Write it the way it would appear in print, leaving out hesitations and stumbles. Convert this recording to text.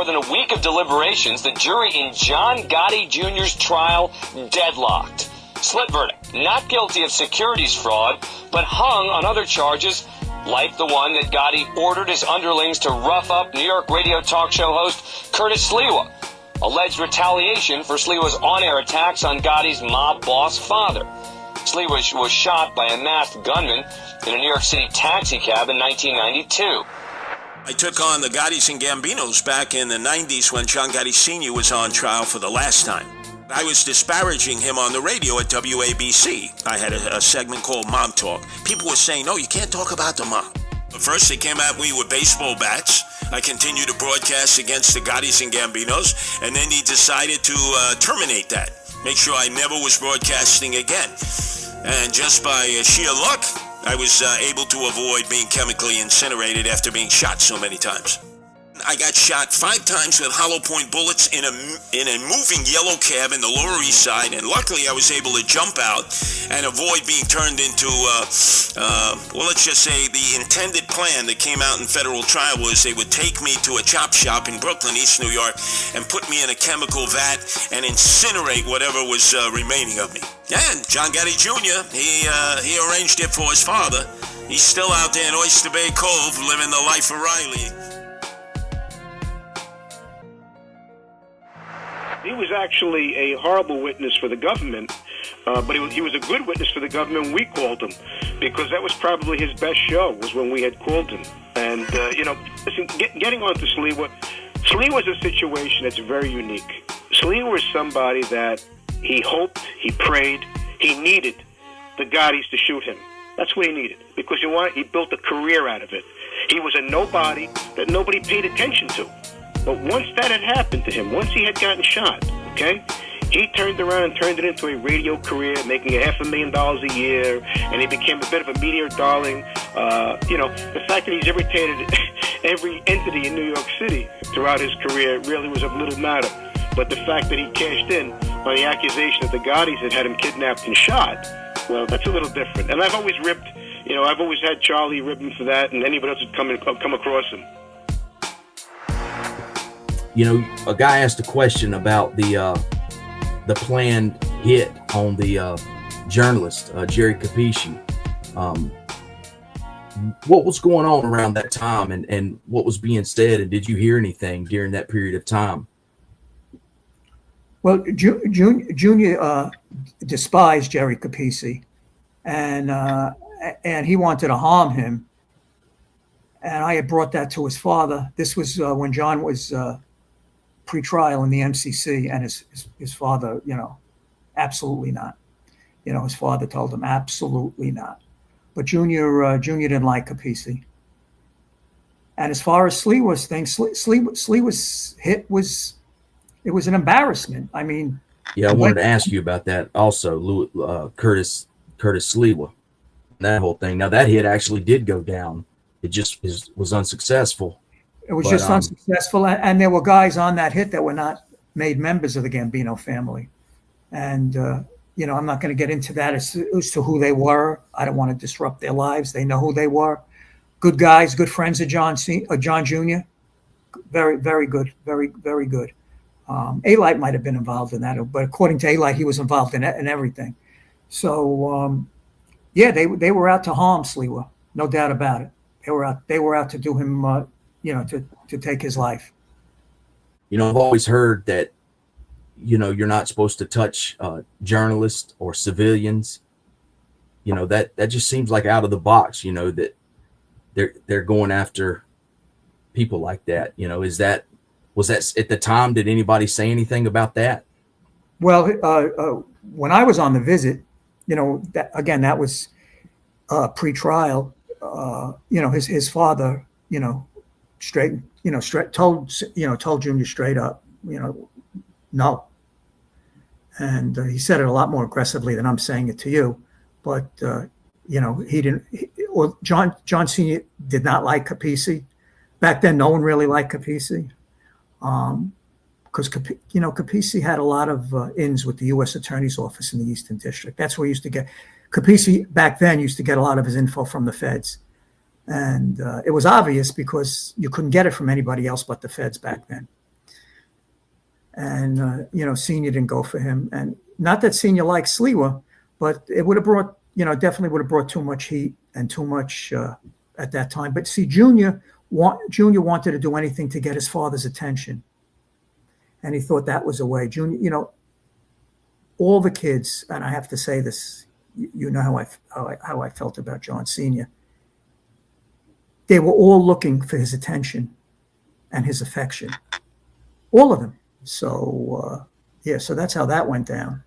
more than a week of deliberations, the jury in John Gotti Jr.'s trial deadlocked. Split verdict. Not guilty of securities fraud, but hung on other charges like the one that Gotti ordered his underlings to rough up New York radio talk show host Curtis Sliwa. Alleged retaliation for Sliwa's on-air attacks on Gotti's mob boss father. Sliwa was shot by a masked gunman in a New York City taxi cab in 1992. I took on the Gottis and Gambinos back in the 90s when John Gotti Sr. was on trial for the last time. I was disparaging him on the radio at WABC. I had a segment called Mob Talk. People were saying, no, you can't talk about the mob. But first, they came at me with baseball bats. I continued to broadcast against the Gottis and Gambinos, and then he decided to terminate that, make sure I never was broadcasting again. And just by sheer luck, I was able to avoid being chemically incinerated after being shot so many times. I got shot 5 times with hollow point bullets in a moving yellow cab in the Lower East Side, and luckily I was able to jump out and avoid being turned into, well, let's just say the intended plan that came out in federal trial was they would take me to a chop shop in Brooklyn, East New York, and put me in a chemical vat and incinerate whatever was remaining of me. And John Gotti Jr., he arranged it for his father. He's still out there in Oyster Bay Cove living the life of Riley. He was actually a horrible witness for the government, but he was a good witness for the government when we called him, because that was probably his best show, was when we had called him. And, listen, getting on to Sliwa, Sliwa's a situation that's very unique. Sliwa is somebody that he hoped, he prayed, he needed the Gottis to shoot him. That's what he needed, because he built a career out of it. He was a nobody that nobody paid attention to. But once that had happened to him, once he had gotten shot, okay, he turned around and turned it into a radio career, making $500,000 a year, and he became a bit of a media darling. The fact that he's irritated every entity in New York City throughout his career really was of little matter. But the fact that he cashed in on the accusation that the Gottis had him kidnapped and shot, well, that's a little different. And I've always I've always had Charlie rip him for that, and anybody else would come across him. A guy asked a question about the planned hit on the journalist, Jerry Capeci. What was going on around that time, and what was being said, and did you hear anything during that period of time? Well, Junior despised Jerry Capeci, and he wanted to harm him. And I had brought that to his father. This was when John was pre-trial in the MCC, and his father, absolutely not. His father told him absolutely not. But Junior didn't like Capeci. And as far as Sliwa's thing, Sliwa's hit was an embarrassment. I mean, I wanted to ask you about that also, Curtis Sliwa, that whole thing. Now that hit actually did go down. It just was unsuccessful. It was just unsuccessful, and there were guys on that hit that were not made members of the Gambino family. And, I'm not going to get into that as to who they were. I don't want to disrupt their lives. They know who they were. Good guys, good friends of John Jr. Very, very good, very, very good. A-Light might have been involved in that, but according to A-Light, he was involved in everything. So, they were out to harm Sliwa, no doubt about it. They were out to do him, to take his life. I've always heard that, you're not supposed to touch journalists or civilians. That just seems like out of the box, that they're going after people like that. Was that at the time, did anybody say anything about that? Well, when I was on the visit, that was pre-trial. His father, told Junior straight up, no. And he said it a lot more aggressively than I'm saying it to you. But, he didn't, John Sr. did not like Capeci. Back then, no one really liked Capeci. Because, Capeci had a lot of ins with the U.S. Attorney's Office in the Eastern District. That's where he used to get, Capeci back then used to get a lot of his info from the feds. And it was obvious because you couldn't get it from anybody else but the feds back then. And Senior didn't go for him. And not that Senior liked Sliwa, but it would have brought, definitely would have brought too much heat and too much at that time. But see, Junior wanted to do anything to get his father's attention, and he thought that was a way. Junior, all the kids, and I have to say this, how I felt about John Senior. They were all looking for his attention and his affection, all of them. So so that's how that went down.